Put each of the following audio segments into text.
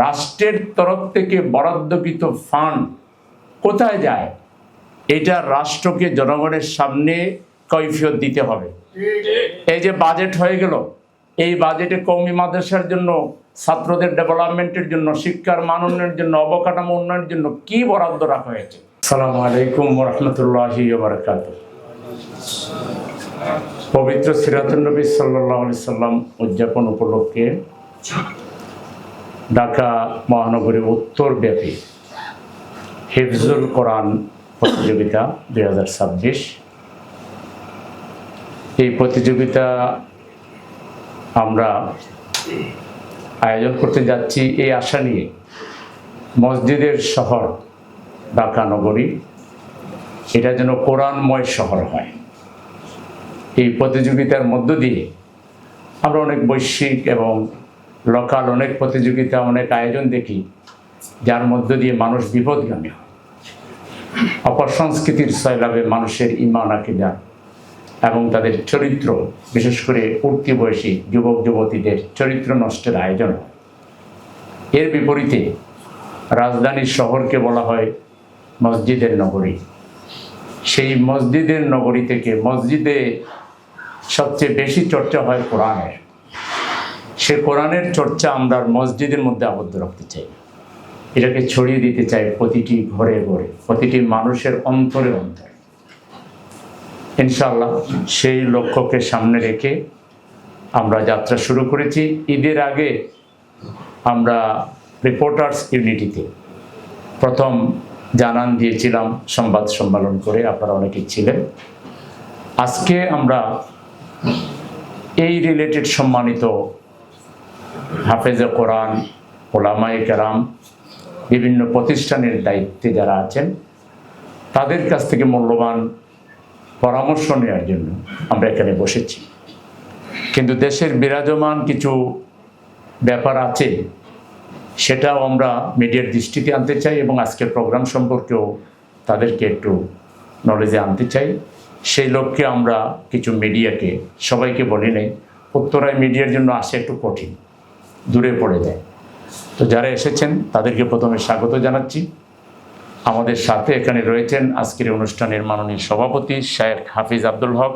রাষ্ট্রের তরফ থেকে বরাদ্দকৃত ফান্ড কোথায় যায়, এটা রাষ্ট্রকে জনগণের সামনে কৈফিয়ত দিতে হবে। এই যে বাজেট হয়ে গেল, এই বাজেটে কওমি মাদ্রাসার জন্য, ছাত্রদের ডেভেলপমেন্টের জন্য, শিক্ষার মান উন্নয়নের জন্য, অবকাঠামো উন্নয়নের জন্য কি বরাদ্দ রাখা হয়েছে? আসসালামু আলাইকুম ওয়া রাহমাতুল্লাহি ওয়া বারাকাতুহু। পবিত্র সিরাতুন নবী সাল্লাল্লাহু আলাইহি সাল্লাম উদযাপন উপলক্ষে ঢাকা মহানগরী উত্তরব্যাপী হিফজুল কোরআন প্রতিযোগিতা 2026, এই প্রতিযোগিতা আমরা আয়োজন করতে যাচ্ছি এই আশা নিয়ে, মসজিদের শহর ঢাকা নগরী এটা যেন কোরআনময় শহর হয়। এই প্রতিযোগিতার মধ্য দিয়ে আমরা অনেক বৈশ্বিক এবং লোকাল অনেক প্রতিযোগিতা, অনেক আয়োজন দেখি, যার মধ্য দিয়ে মানুষ বিপদগামী হয়। অপসংস্কৃতির সয়লাবে মানুষের ঈমান, আকীদা এবং তাদের চরিত্র, বিশেষ করে উঠতি বয়সী যুবক যুবতীদের চরিত্র নষ্টের আয়োজন হয়। এর বিপরীতে রাজধানীর শহরকে বলা হয় মসজিদের নগরী। সেই মসজিদের নগরী থেকে মসজিদে সবচেয়ে বেশি চর্চা হয় কোরআনের। সে কোরআনের চর্চা আমরা মসজিদের মধ্যে আবদ্ধ রাখতে চাই, এটাকে ছড়িয়ে দিতে চাই প্রতিটি ঘরে ঘরে, প্রতিটি মানুষের অন্তরে অন্তরে। ইনশাআল্লাহ সেই লক্ষ্যকে সামনে রেখে আমরা যাত্রা শুরু করেছি। ঈদের আগে আমরা রিপোর্টার্স ইউনিটিতে প্রথম জানান দিয়েছিলাম সংবাদ সম্মেলন করে, আপনারা অনেকেই ছিলেন। আজকে আমরা এই রিলেটেড সম্মানিত হাফেজে কোরআন, ওলামায়ে কেরাম, বিভিন্ন প্রতিষ্ঠানের দায়িত্বে যারা আছেন, তাদের কাছ থেকে মূল্যবান পরামর্শ নেওয়ার জন্য আমরা এখানে বসেছি। কিন্তু দেশের বিরাজমান কিছু ব্যাপার আছে, সেটাও আমরা মিডিয়ার দৃষ্টিতে আনতে চাই এবং আজকের প্রোগ্রাম সম্পর্কেও তাদেরকে একটু নলেজে আনতে চাই। সেই লক্ষ্যে আমরা কিছু মিডিয়াকে, সবাইকে বলি নেই, উত্তরায় মিডিয়ার জন্য আসে একটু কঠিন, দূরে পড়ে যায়। তো যারা এসেছেন তাদেরকে প্রথমে স্বাগত জানাচ্ছি। আমাদের সাথে এখানে রয়েছেন আজকের অনুষ্ঠানের মাননীয় সভাপতি শেখ হাফিজ আব্দুল হক,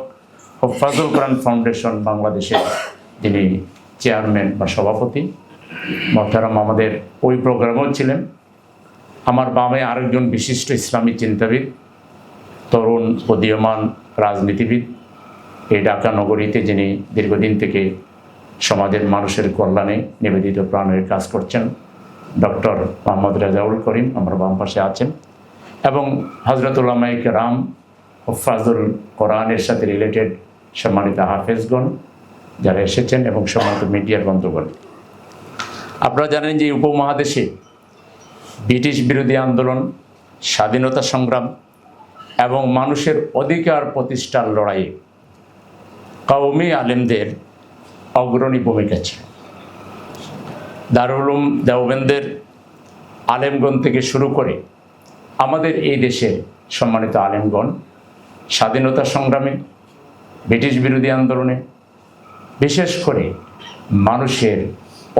হুফাজুল কোরআন ফাউন্ডেশন বাংলাদেশের যিনি চেয়ারম্যান বা সভাপতি মোহতারাম, আমাদের ওই প্রোগ্রামেও ছিলেন। আমার বামে আরেকজন বিশিষ্ট ইসলামী চিন্তাবিদ, তরুণ উদীয়মান রাজনীতিবিদ, এই ঢাকা নগরীতে যিনি দীর্ঘদিন থেকে সমাজের মানুষের কল্যাণে নিবেদিত প্রাণের কাজ করছেন, ডক্টর মোহাম্মদ রেজাউল করিম আমার বাম পাশে আছেন, এবং হযরত উলামায়ে কেরাম, হুফাজুল কোরআনের সাথে রিলেটেড সম্মানিত হাফেজগণ যারা এসেছেন, এবং সম্মানিত মিডিয়ার বন্ধুগণ। আপনারা জানেন যে উপমহাদেশে ব্রিটিশ বিরোধী আন্দোলন, স্বাধীনতা সংগ্রাম এবং মানুষের অধিকার প্রতিষ্ঠার লড়াইয়ে কওমি আলেমদের অগ্রণী ভূমিকা ছিল। দারুল উলুম দেওবন্দের আলেমগণ থেকে শুরু করে আমাদের এই দেশের সম্মানিত আলেমগণ স্বাধীনতা সংগ্রামে, ব্রিটিশ বিরোধী আন্দোলনে, বিশেষ করে মানুষের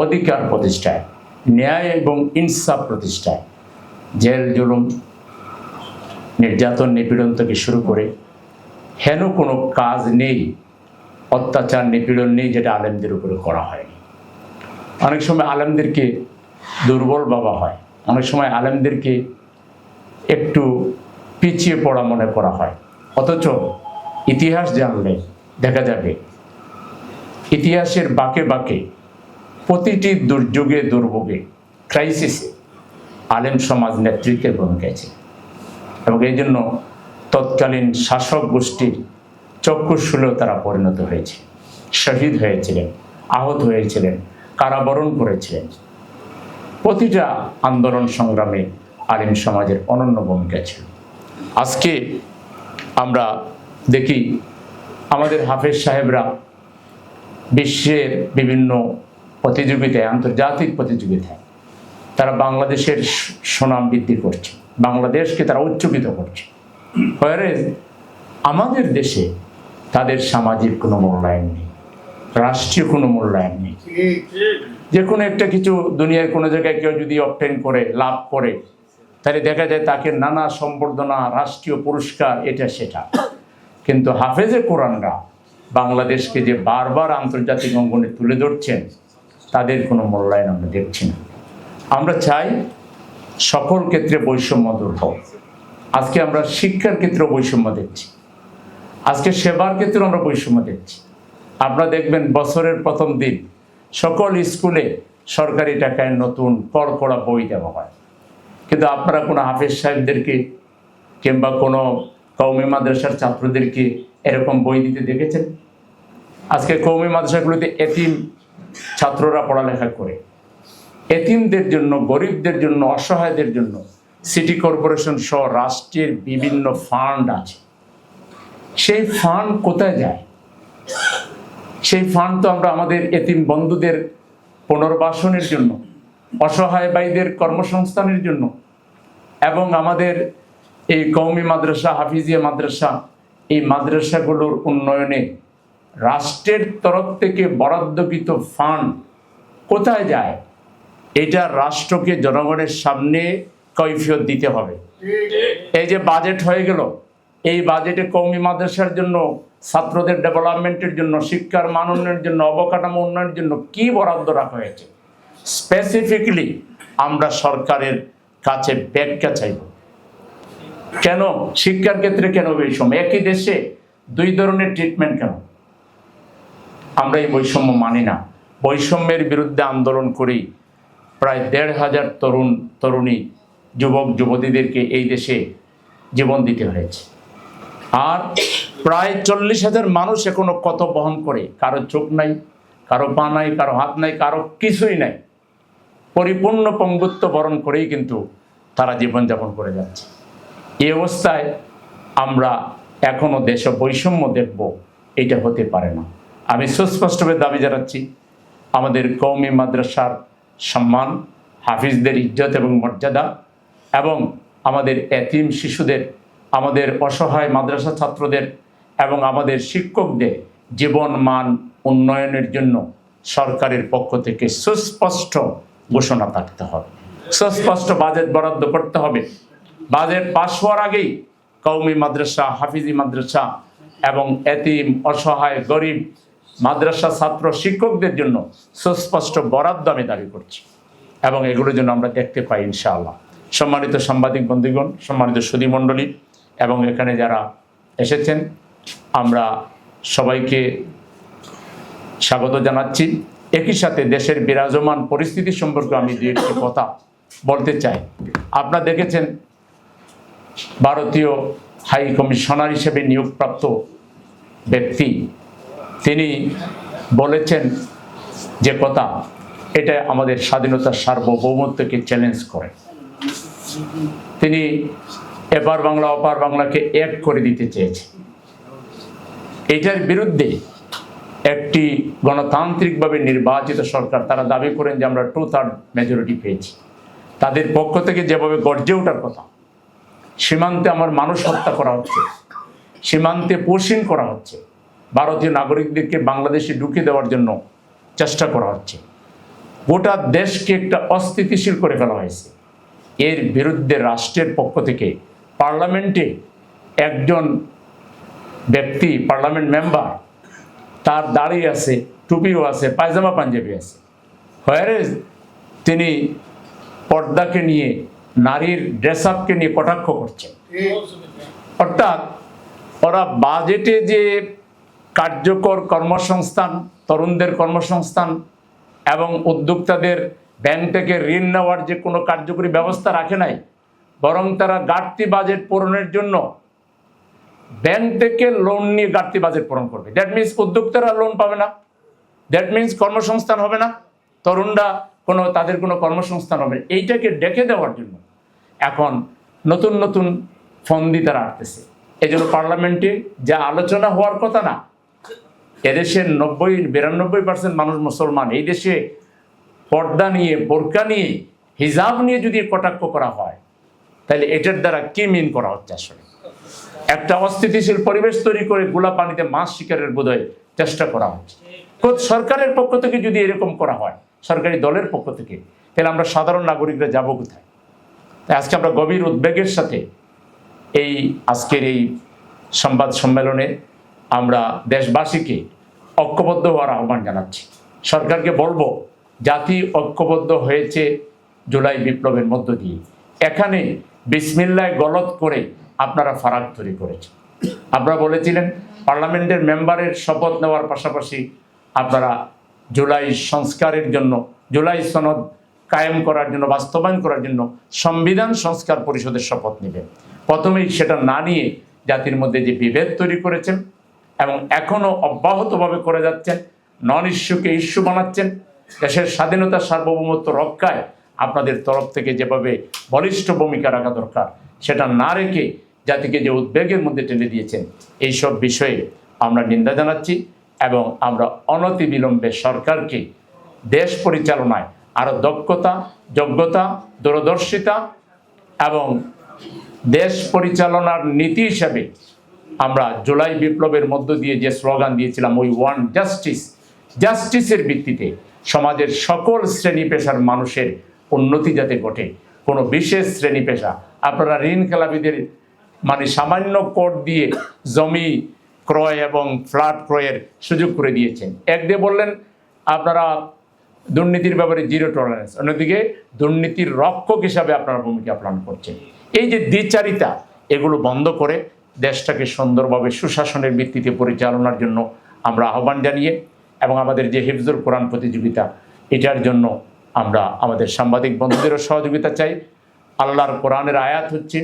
অধিকার প্রতিষ্ঠায়, ন্যায় এবং ইনসাফ প্রতিষ্ঠায়, জেল জুলুম, নির্যাতন নিপীড়ন থেকে শুরু করে হেন কোনো কাজ নেই, অত্যাচার নিপীড়ন নেই যেটা আলেমদের উপরে করা হয়নি। অনেক সময় আলেমদেরকে দুর্বল ভাবা হয়, অনেক সময় আলেমদেরকে একটু পিছিয়ে পড়া মনে করা হয়। অথচ ইতিহাস জানলে দেখা যাবে ইতিহাসের বাঁকে বাঁকে প্রতিটি দুর্যোগে, দুর্ভোগে, ক্রাইসিসে আলেম সমাজ নেতৃত্বের ভূমিকা আছে, এবং এই জন্য তৎকালীন শাসক গোষ্ঠীর চক্ষুশূলেও তারা পরিণত হয়েছে, শহীদ হয়েছিলেন, আহত হয়েছিলেন, কারাবরণ করেছিলেন। প্রতিটা আন্দোলন সংগ্রামে আলেম সমাজের অনন্য ভূমিকা ছিল। আজকে আমরা দেখি আমাদের হাফেজ সাহেবরা বিশ্বের বিভিন্ন প্রতিযোগিতায়, আন্তর্জাতিক প্রতিযোগিতায় তারা বাংলাদেশের সুনাম বৃদ্ধি করছে, বাংলাদেশকে তারা উচ্চকিত করছে। আমাদের দেশে তাদের সামাজিক কোনো মূল্যায়ন নেই, রাষ্ট্রীয় কোনো মূল্যায়ন নেই। যে কোনো একটা কিছু দুনিয়ার কোনো জায়গায় কেউ যদি অবটেন করে, লাভ করে, তাহলে দেখা যায় তাকে নানা সম্বর্ধনা, রাষ্ট্রীয় পুরস্কার, এটা সেটা। কিন্তু হাফেজে কোরআনরা বাংলাদেশকে যে বারবার আন্তর্জাতিক অঙ্গনে তুলে ধরছেন, তাদের কোনো মূল্যায়ন আমরা দেখছি না। আমরা চাই সকল ক্ষেত্রে বৈষম্য দূর হোক। আজকে আমরা শিক্ষার ক্ষেত্রে বৈষম্য দেখছি, আজকে সেবার ক্ষেত্রে আমরা বৈষম্য দেখছি। আপনারা দেখবেন বছরের প্রথম দিন সকল স্কুলে সরকারি টাকায় নতুন কড়কড়া বই দেওয়া হয়, কিন্তু আপনারা কোনো হাফেজ সাহেবদেরকে কিংবা কোনো কওমি মাদ্রাসার ছাত্রদেরকে এরকম বই দিতে দেখেছেন? আজকে কওমি মাদ্রাসাগুলোতে এতিম ছাত্ররা পড়ালেখা করে। এতিমদের জন্য, গরিবদের জন্য, অসহায়দের জন্য সিটি কর্পোরেশন সহ রাষ্ট্রের বিভিন্ন ফান্ড আছে। সেই ফান্ড কোথায় যায়? সেই ফান্ড তো আমরা আমাদের এতিম বন্ধুদের পুনর্বাসনের জন্য, অসহায় ভাইদের কর্মসংস্থানের জন্য, এবং আমাদের এই কওমি মাদ্রাসা, হাফিজিয়া মাদ্রাসা, এই মাদ্রাসাগুলোর উন্নয়নে রাষ্ট্রের তরফ থেকে বরাদ্দকৃত ফান্ড কোথায় যায়? এটা রাষ্ট্রকে জনগণের সামনে কৈফিয়ত দিতে হবে। এই যে বাজেট হয়ে গেল, এই বাজেটে কওমি মাদ্রাসার জন্য, ছাত্রদের ডেভেলপমেন্টের জন্য, শিক্ষার মান উন্নয়নের জন্য, অবকাঠামো উন্নয়নের জন্য কি বরাদ্দ রাখা হয়েছে? স্পেসিফিকলি আমরা সরকারের কাছে ব্যাখ্যা চাইব। কেন শিক্ষার ক্ষেত্রে কেন বৈষম্য? একই দেশে দুই ধরনের ট্রিটমেন্ট কেন? আমরা এই বৈষম্য মানি না। বৈষম্যের বিরুদ্ধে আন্দোলন করেই প্রায় ১৫০০ তরুণ তরুণী, যুবক যুবতীদেরকে এই দেশে জীবন দিতে হয়েছে। আর প্রায় ৪০,০০০ মানুষ এখনো কত বহন করে। কারো চোখ নাই, কারো পা নাই, কারো হাত নাই, কারো কিছুই নাই। পরিপূর্ণ পঙ্গুত্ব বরণ করেই কিন্তু তারা জীবনযাপন করে যাচ্ছে। এই অবস্থায় আমরা এখনো দেশে বৈষম্য দেখব, এটা হতে পারে না। আমি সুস্পষ্টভাবে দাবি জানাচ্ছি, আমাদের কওমি মাদ্রাসার সম্মান, হাফিজদের ইজ্জত এবং মর্যাদা, এবং আমাদের এতিম শিশুদের, আমাদের অসহায় মাদ্রাসা ছাত্রদের এবং আমাদের শিক্ষকদের জীবন মান উন্নয়নের জন্য সরকারের পক্ষ থেকে সুস্পষ্ট ঘোষণা থাকতে হবে, সুস্পষ্ট বাজেট বরাদ্দ করতে হবে। বাজেট পাশ হওয়ার আগেই কওমি মাদ্রাসা, হাফিজি মাদ্রাসা এবং এতিম, অসহায়, গরিব মাদ্রাসা ছাত্র শিক্ষকদের জন্য সুস্পষ্ট বরাদ্দ আমি দাবি করছি, এবং এগুলোর জন্য আমরা দেখতে পাই ইনশাআল্লাহ। সম্মানিত সাংবাদিক বন্ধুগণ, সম্মানিত সুধী মণ্ডলী এবং এখানে যারা এসেছেন, আমরা সবাইকে স্বাগত জানাচ্ছি। একই সাথে দেশের বিরাজমান পরিস্থিতি সম্পর্কে আমি দু একটি কথা বলতে চাই। আপনারা দেখেছেন ভারতীয় হাই কমিশনার হিসেবে নিয়োগপ্রাপ্ত ব্যক্তি, তিনি বলেছেন যে কথা, এটা আমাদের স্বাধীনতার সার্বভৌমত্বকে চ্যালেঞ্জ করে। তিনি এপার বাংলা ওপার বাংলাকে এক করে দিতে চেয়েছেন। এটার বিরুদ্ধে একটি গণতান্ত্রিকভাবে নির্বাচিত সরকার, তারা দাবি করেন যে আমরা 2/3 মেজরিটি পেয়েছি। তাদের পক্ষ থেকে যেভাবে গর্জে ওঠার কথা, সীমান্তে আমার মানুষ হত্যা করা হচ্ছে, সীমান্তে পোষণ করা হচ্ছে, ভারতীয় নাগরিকদেরকে বাংলাদেশে ঢুকে দেওয়ার জন্য চেষ্টা করা হচ্ছে, গোটা দেশকে একটা অস্থিতিশীল করে ফেলা হয়েছে। এর বিরুদ্ধে রাষ্ট্রের পক্ষ থেকে পার্লামেন্টে একজন ব্যক্তি, পার্লামেন্ট মেম্বার, তার দাড়ি আছে, টুপিও আছে, পায়জামা পাঞ্জাবি আছে, হোয়ারেজ তিনি পর্দাকে নিয়ে, নারীর ড্রেস আপকে নিয়ে কটাক্ষ করছেন। অর্থাৎ ওরা বাজেটে যে কার্যকর কর্মসংস্থান, তরুণদের কর্মসংস্থান এবং উদ্যোক্তাদের ব্যাংক থেকে ঋণ নেওয়ার যে কোনো কার্যকরী ব্যবস্থা রাখে নাই, বরং তারা ঘাটতি বাজেট পূরণের জন্য ব্যাংক থেকে লোন নিয়ে ঘাটতি বাজেট পূরণ করবে। দ্যাট মিনস উদ্যোক্তারা লোন পাবে না, দ্যাট মিনস কর্মসংস্থান হবে না, তরুণরা তাদের কোনো কর্মসংস্থান হবে। এইটাকে ডেকে দেওয়ার জন্য এখন নতুন নতুন ফন্দি তারা আটতেছে। এই জন্য পার্লামেন্টে যা আলোচনা হওয়ার কথা না, এদেশের 92% মানুষ মুসলমান, এই দেশে পর্দা নিয়ে, বোরকা নিয়ে, হিজাব নিয়ে যদি কটাক্ষ করা হয়, তাহলে এটার দ্বারা কি মিন করা হচ্ছে? আসলে একটা অস্থিতিশীল পরিবেশ তৈরি করে গোলা পানিতে মাছ শিকারের বোধহয় চেষ্টা করা হচ্ছে। সরকারের পক্ষ থেকে যদি এরকম করা হয়, সরকারি দলের পক্ষ থেকে, তাহলে আমরা সাধারণ নাগরিকরা যাব কোথায়? তাই আজকে আমরা গভীর উদ্বেগের সাথে এই আজকের এই সংবাদ সম্মেলনে আমরা দেশবাসীকে ঐক্যবদ্ধ হওয়ার আহ্বান জানাচ্ছি। সরকারকে বলবো, জাতি ঐক্যবদ্ধ হয়েছে জুলাই বিপ্লবের মধ্য দিয়ে। এখানে বিসমিল্লাহ গলত করে আপনারা ফারাক তৈরি করেছেন। আপনারা বলেছিলেন পার্লামেন্টের মেম্বারের শপথ নেওয়ার পাশাপাশি আপনারা জুলাই সংস্কারের জন্য, জুলাই সনদ কায়েম করার জন্য, বাস্তবায়ন করার জন্য সংবিধান সংস্কার পরিষদের শপথ নেবেন। প্রথমেই সেটা না নিয়ে জাতির মধ্যে যে বিভেদ তৈরি করেছেন এবং এখনও অব্যাহতভাবে করে যাচ্ছেন, নন ইস্যুকে ইস্যু বানাচ্ছেন, দেশের স্বাধীনতা সার্বভৌমত্ব রক্ষায় আপনাদের তরফ থেকে যেভাবে বলিষ্ঠ ভূমিকা রাখা দরকার সেটা না রেখে জাতিকে যে উদ্বেগের মধ্যে টেনে দিয়েছেন, এইসব বিষয়ে আমরা নিন্দা জানাচ্ছি এবং আমরা অনতিবিলম্বে সরকারকে দেশ পরিচালনায় আরও দক্ষতা, যোগ্যতা, দূরদর্শিতা এবং দেশ পরিচালনার নীতি হিসাবে আমরা জুলাই বিপ্লবের মধ্য দিয়ে যে স্লোগান দিয়েছিলাম, ওই ওয়ান জাস্টিস, জাস্টিসের ভিত্তিতে সমাজের সকল শ্রেণী পেশার মানুষের উন্নতি যাতে ঘটে। কোনো বিশেষ শ্রেণী পেশা, আপনারা ঋণ খেলাপিদের মানে সামান্য কোড দিয়ে জমি ক্রয় এবং ফ্ল্যাট ক্রয়ের সুযোগ করে দিয়েছেন। একদিকে বললেন আপনারা দুর্নীতির ব্যাপারে জিরো টলারেন্স, অন্যদিকে দুর্নীতির রক্ষক হিসাবে আপনারা ভূমিকা পালন করছেন। এই যে দ্বিচারিতা, এগুলো বন্ধ করে দেশটাকে সুন্দরভাবে সুশাসনের ভিত্তিতে পরিচালনার জন্য আমরা আহ্বান জানিয়ে এবং আমাদের যে হিফজুল কোরআন প্রতিযোগিতা, এটার জন্য আমরা আমাদের সাংবাদিক বন্ধুদেরও সহযোগিতা চাই। আল্লাহর কোরআনের আয়াত হচ্ছে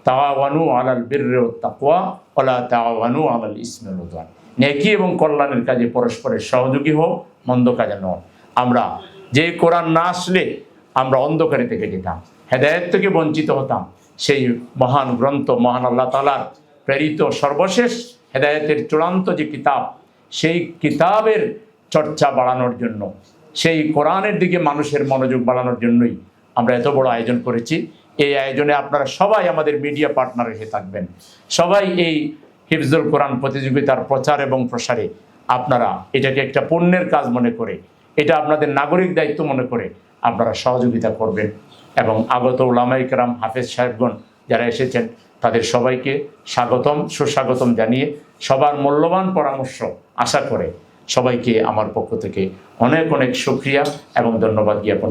তাওয়ানু আলাল বিররি ওয়াত তাকওয়া ওয়ালা তাওয়ানু আলাল ইসমি ওয়াল উদওয়ান, নেকি এবং কল্যাণের কাজে পরস্পরের সহযোগী হোক, মন্দ কাজে নয়। আমরা যে কোরআন না আসলে আমরা অন্ধকারে থেকে যেতাম, হেদায়েত থেকে বঞ্চিত হতাম। সেই মহান গ্রন্থ, মহান আল্লাহ তাআলার প্রেরিত সর্বশেষ হেদায়েতের চূড়ান্ত যে কিতাব, সেই কিতাবের চর্চা বাড়ানোর জন্য, সেই কোরআনের দিকে মানুষের মনোযোগ বাড়ানোর জন্যই আমরা এত বড় আয়োজন করেছি। এই আয়োজনে আপনারা সবাই আমাদের মিডিয়া পার্টনার হয়ে থাকবেন। সবাই এই হিফজুল কোরআন প্রতিযোগিতার প্রচার এবং প্রসারে আপনারা এটাকে একটা পুণ্যের কাজ মনে করে, এটা আপনাদের নাগরিক দায়িত্ব মনে করে আপনারা সহযোগিতা করবেন। এবং আগত উলামায়ে কেরাম, হাফেজ সাহেবগণ যারা এসেছেন, তাদের সবাইকে স্বাগতম, সুস্বাগতম জানিয়ে সবার মূল্যবান পরামর্শ আশা করে সবাইকে আমার পক্ষ থেকে অনেক অনেক শুকরিয়া এবং ধন্যবাদ জ্ঞাপন